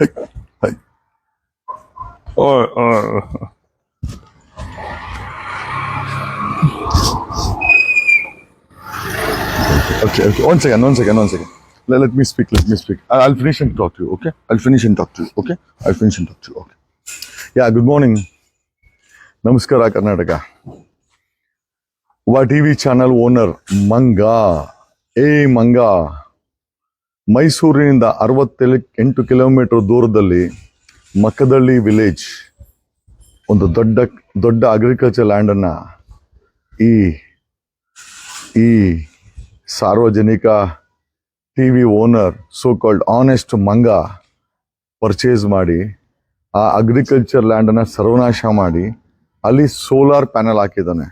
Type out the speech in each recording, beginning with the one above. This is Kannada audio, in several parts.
Hey. Oh. Okay. One second. Let me speak. I'll finish and talk to you, okay? Okay? Yeah, good morning. Namaskara, Karnataka. TV channel owner ಮಂಗ. ಮಂಗ, ಮೈಸೂರಿನಿಂದ 68 ಕಿಲೋಮೀಟರ್ ದೂರದಲ್ಲಿ ಮಕ್ಕದಳ್ಳಿ ವಿಲೇಜ್ ಒಂದು ದೊಡ್ಡ ಅಗ್ರಿಕಲ್ಚರ್ ಲ್ಯಾಂಡನ್ನ ಈ ಸಾರ್ವಜನಿಕ TV owner so called honest ಮಂಗ ಪರ್ಚೇಸ್ ಮಾಡಿ ಆ ಅಗ್ರಿಕಲ್ಚರ್ ಲ್ಯಾಂಡನ್ನ ಸರ್ವನಾಶ ಮಾಡಿ ಅಲ್ಲಿ ಸೋಲಾರ್ ಪ್ಯಾನಲ್ ಹಾಕಿದ್ದಾನೆ.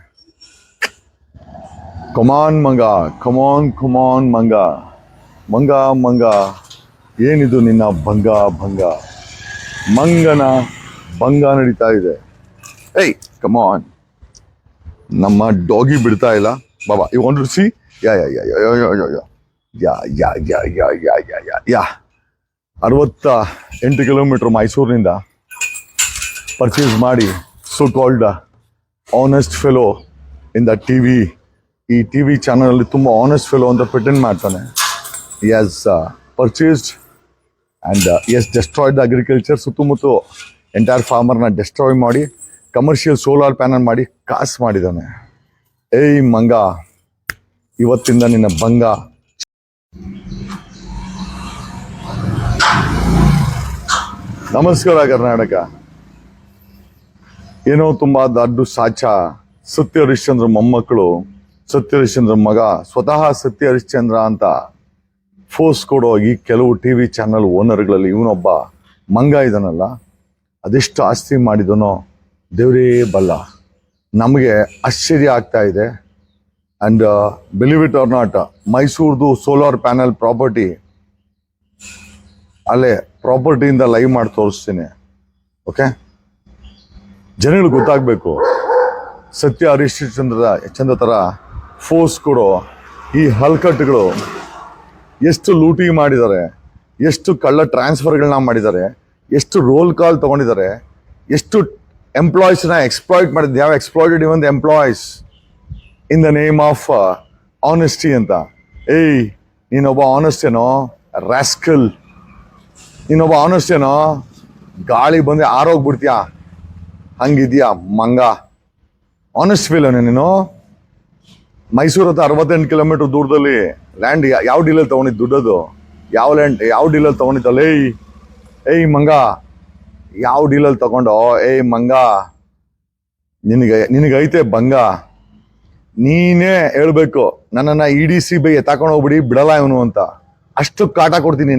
ಕಮಾನ್ ಮಂಗ, ಕಮಾನ್ ಮಂಗ, ಏನಿದು ನಿನ್ನ ಭಂಗ ಮಂಗನ ಭಂಗ ನಡೀತಾ ಇದೆ. ಕಮಾನ್, ನಮ್ಮ ಡಾಗಿ ಬಿಡ್ತಾ ಇಲ್ಲ ಬಾಬಾ. You want to see? Yeah 68 kilometre ಮೈಸೂರಿನಿಂದ ಪರ್ಚೇಸ್ ಮಾಡಿ so called honest fellow in the ಈ ಟಿವಿ ಚಾನಲ್ ಅಲ್ಲಿ ತುಂಬಾ ಆನೆಸ್ಟ್ ಫೆಲೋ ಅಂತ ಪ್ರಿಟೆಂಡ್ ಮಾಡ್ತಾನೆ. He has purchased and he has destroyed the agriculture. ಸುತ್ತಮುತ್ತ ಎಂಟೈರ್ ಫಾರ್ಮರ್ನ ಡೆಸ್ಟ್ರಾಯ್ ಮಾಡಿ ಕಮರ್ಷಿಯಲ್ ಸೋಲಾರ್ ಪ್ಯಾನಲ್ ಮಾಡಿ ಕಾಸು ಮಾಡಿದ್ದಾನೆ. ಮಂಗ, ಇವತ್ತಿಂದ ನಿನ್ನ ಭಂಗ. ನಮಸ್ಕಾರ ಕರ್ನಾಟಕ. ಏನೋ ತುಂಬಾ ದೊಡ್ಡ ಸಾಚ ಸತ್ಯ ಹರಿಶ್ಚಂದ್ರ ಮೊಮ್ಮಕ್ಕಳು, ಸತ್ಯ ಹರಿಶ್ಚಂದ್ರ ಮಗ, ಸ್ವತಃ ಸತ್ಯ ಹರಿಶ್ಚಂದ್ರ ಅಂತ ಫೋರ್ಸ್ ಕೊಡೋ ಈ ಕೆಲವು ಟಿವಿ ಚಾನಲ್ ಓನರ್ಗಳಲ್ಲಿ ಇವನೊಬ್ಬ ಮಂಗ ಇದನ್ನಲ್ಲ. ಅದೆಷ್ಟು ಆಸ್ತಿ ಮಾಡಿದನೋ ದೇವರೇ ಬಲ್ಲ. ನಮಗೆ ಆಶ್ಚರ್ಯ ಆಗ್ತಾ ಇದೆ. And believe it or not, ಮೈಸೂರ್ದು ಸೋಲಾರ್ ಪ್ಯಾನಲ್ ಪ್ರಾಪರ್ಟಿ ಅಲ್ಲೇ ಪ್ರಾಪರ್ಟಿಯಿಂದ ಲೈವ್ ಮಾಡಿ ತೋರಿಸ್ತೀನಿ, ಓಕೆ? ಜನಗಳು ಗೊತ್ತಾಗಬೇಕು. ಸತ್ಯ ಹರಿಶ್ಚಂದ್ರ ಥರ ಫೋರ್ಸ್ ಕೊಡೋ ಈ ಹಲ್ಕಟ್ಟುಗಳು ಎಷ್ಟು ಲೂಟಿ ಮಾಡಿದ್ದಾರೆ, ಎಷ್ಟು ಕಳ್ಳ ಟ್ರಾನ್ಸ್ಫರ್ಗಳನ್ನ ಮಾಡಿದ್ದಾರೆ, ಎಷ್ಟು ರೋಲ್ ಕಾಲ್ ತೊಗೊಂಡಿದ್ದಾರೆ, ಎಷ್ಟು ಎಂಪ್ಲಾಯೀಸ್ನ ಎಕ್ಸ್ಪ್ಲಾಯ್ಟ್ ಮಾಡಿದ್ದು. ಯಾವ exploited even the employees in the name of honesty ಅಂತ. ನೀನೊಬ್ಬ ಆನೆಸ್ಟ್ ಏನೋ ರಾಸ್ಕಲ್, ನೀನೊಬ್ಬ ಆನೆಸ್ಟ್ ಏನೋ ಗಾಳಿ ಬಂದು ಆರೋಗ್ಬಿಡ್ತೀಯಾ, ಹಂಗಿದ್ಯಾ ಮಂಗ. ಆನೆಸ್ಟ್ ಫೀಲೋನೆ ನೀನು. ಮೈಸೂರು ಹತ್ರ 68 ಕಿಲೋಮೀಟರ್ ದೂರದಲ್ಲಿ ಲ್ಯಾಂಡ್ ಯಾವ ಡೀಲಲ್ಲಿ ತೊಗೊಂಡಿದ್ದು ದುಡ್ಡದು? ಯಾವ ಡೀಲಲ್ಲಿ ತೊಗೊಂಡಿದ್ದಲ್ಲ? ಮಂಗ, ಯಾವ ಡೀಲಲ್ಲಿ ತಗೊಂಡೋ? ಮಂಗ, ನಿನಗೈತೆ ಭಂಗ. ನೀನೇ ಹೇಳ್ಬೇಕು, ನನ್ನನ್ನು EDC ತಗೊಂಡು ಹೋಗ್ಬಿಡಿ, ಬಿಡಲ್ಲ ಇವನು ಅಂತ. ಅಷ್ಟು ಕಾಟ ಕೊಡ್ತೀನಿ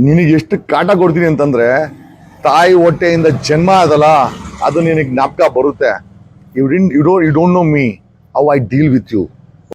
ನಿನಗೆ ಎಷ್ಟು ಕಾಟ ಕೊಡ್ತೀನಿ ಅಂತಂದ್ರೆ, ತಾಯಿ ಹೊಟ್ಟೆಯಿಂದ ಜನ್ಮ ಅದಲ್ಲ, ಅದು ನಿನಗೆ ಜ್ಞಾಪಕ ಬರುತ್ತೆ. You don't know me, how I deal with you.